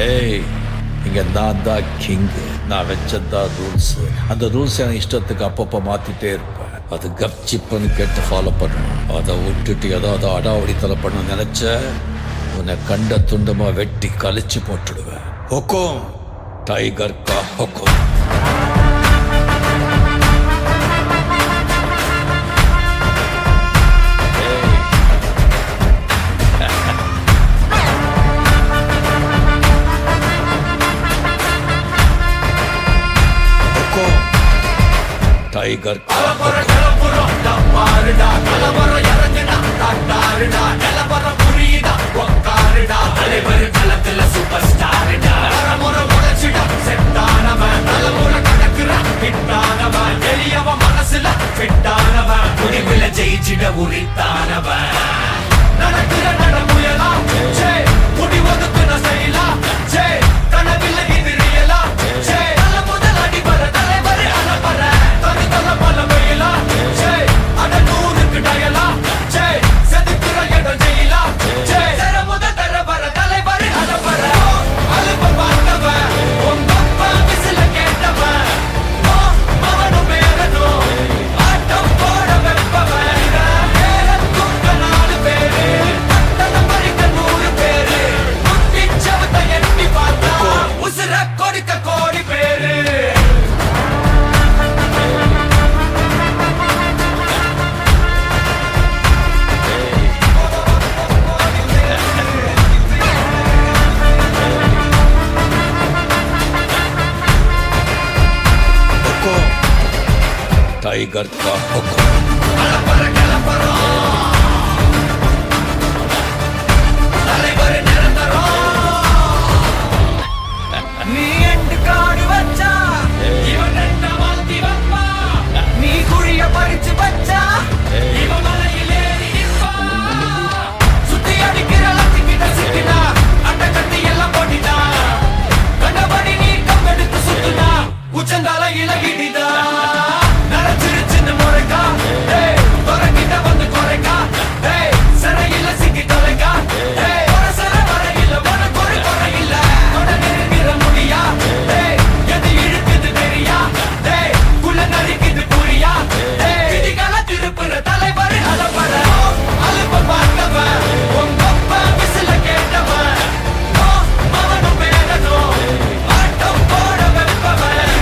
ஏய், இங்க நான் தான் கிங்கு. நான் வச்சதான் ரூல்ஸ். அந்த ரூல்ஸ் எனக்கு இஷ்டத்துக்கு அப்பப்போ மாத்திட்டே இருப்பேன். அது கப்சிப்புன்னு கேட்டு ஃபாலோ பண்ணணும். அதை விட்டுட்டு ஏதாவது அடாவடித்தலை பண்ண நினைச்ச உன்னை கண்ட துண்டமா வெட்டி கழிச்சு போட்டுடுவேன். ஹொக்கும், டைகர் கா ஹொக்கும். டைகர் மனசுல ஜெயிச்சிட உரித்தானவன் நடக்கிற நடமுயலா முடிவதுக்கு நான் செய்யலாம் கனவில்லை இது ரியலா நல்ல முதல் அடிபர தலைவர் அனபர தனி தல பல வெயிலா அட நூறுக்கு டயலா செதுக்குற இடம் ஜெயிலா தர முதல் தரவர தலைவர் அனபர அலுப்ப பார்த்தவன் உங்க அப்பா விசில கேட்டவன் அவனும் பேரனும் ஆட்டம் போட வெப்பவன் தூக்க 4 பேரு பட்டத பறிக்க 100 பேரு முட்டி சவத்தை எட்டி பார்த்தா உசுர கொடுக்க கோடி பேரு டைகர் கா ஹொக்கும். தலைவர் நிரந்தரம் நீ எண்டு காடு வச்சா இவன் ரெண்ட மாத்தி வப்பா நீ குழிய பறிச்சு வச்சா இவன் மலையில் ஏறி நிற்பா சுத்தி அடிக்கிற லத்திக்கிட்ட சிக்கினா அட்டை கட்டி எல்லாம் போட்டினா கண்டபடி நீ கம்பெடுத்து சுத்துனா உச்சந்தால இலகிடிதா நரச்சிருச்சுன்னு முறைக்கா துறக்கிட்ட வந்து குறைக்கா சிறையில சிக்கி தொலைக்கா சர வரையில உனக்கு ஒரு குறையில்ல தொட நெருங்கிற முடியா எது இழுக்குது தெரியா குள்ள நரிக்குது புரியா விதிகளை திருப்புற தலைவர் அலப்பற அலுப்ப பார்த்தவன் உங்க அப்பா விசில கேட்டவன் அவனும் பேரனும் ஆட்டம் போட வெப்பவன்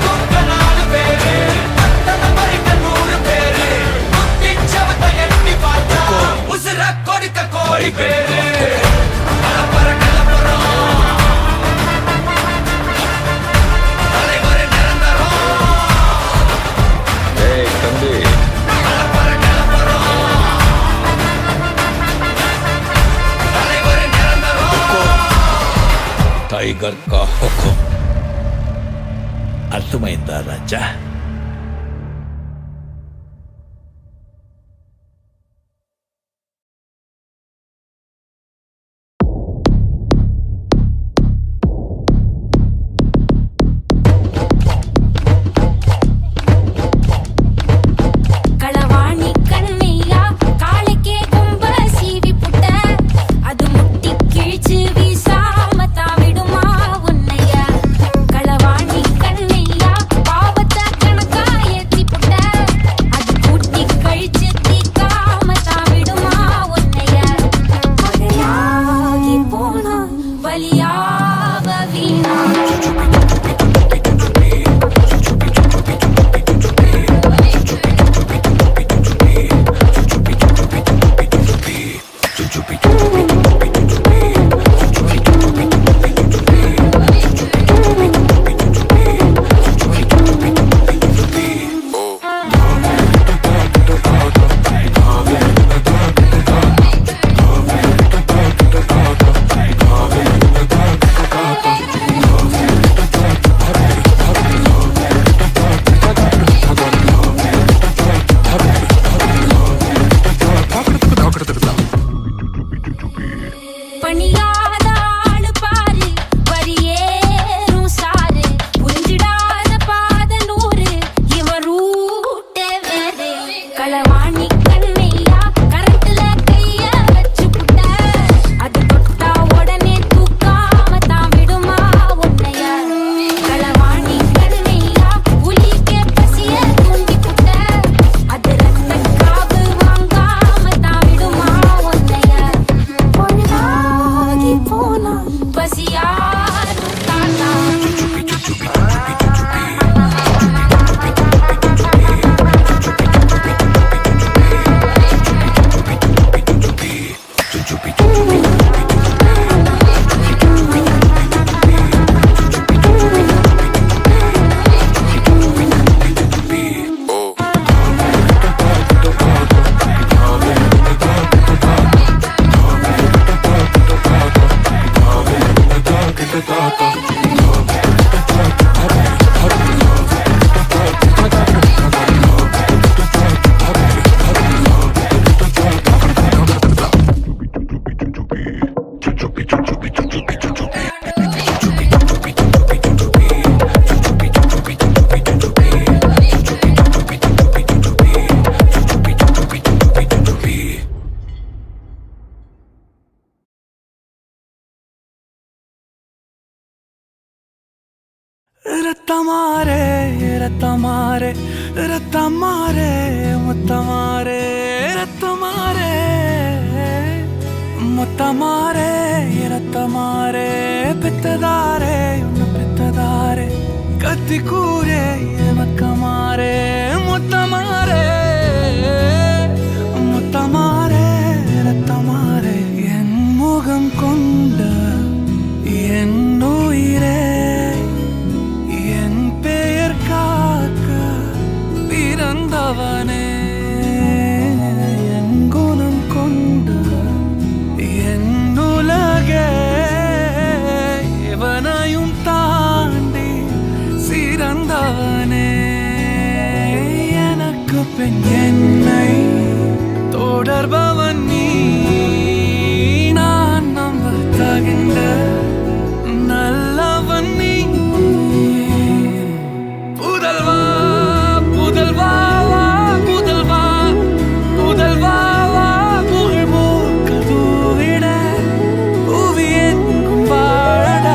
தூக்க 4 பேரு பட்டத பறிக்க 100 பேரு முட்டி சவத்தை எட்டி பார்த்தா உசுர கொடுக்க கோடி பேரு கலப்பற கலப்பறம் தலைவர் நிரந்தரம் ஏய் தம்பி, கலப்பற கலப்பறம் தலைவர் நிரந்தரம் டைகర్ కా హొக்கும். అర్థమైందా రాజా? களவாணி கண்ணையா காளைக்கே கொம்ப சீவி புட்ட அது முட்டி கிழிச்சு வீசாம தாவிடுமா உன்னைய களவாணி கண்ணையா பாவத்தை கணக்கா ஏத்தி புட்ட அது கூட்டி கழிச்சு தீக்காம தாவிடுமா உன்னைய கொலையாகி போனா பலியாக வீணா ரத்தமாரே ரத்தமாரே ரத்தமாரே முத்தமாரே ரத்தமாரே முத்தமாரே ரத்தமாரே பித்ததாரே உன்ன பித்ததாரே கத்தி கூரே மக்கமாரே முத்தமாரே முத்தமாரே ரத்தமாரே என் முகம் கொண்ட என் உயிரே பிறந்தவனே என் குணம் கொண்டு என் உலகே இவனையும் தாண்டி சிறந்தவனே எனக்கு பின் என்னை தொடர்பவன் நீ நான் நம்ப தகின்ற நல்லவன் நீ புதல்வா புதல்வா புதல்வா புதல்வா புகழ் மூக்க தூவிட புவி எங்கும் வாழட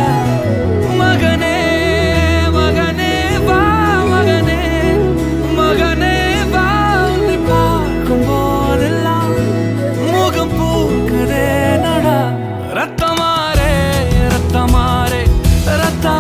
மகனே மகனே வா மகனே மகனே வா உன்னை பார்க்கும் போதெல்லாம் முகம் பூக்குதே நடா ரத்தமாரே ரத்தமாரே ரத்த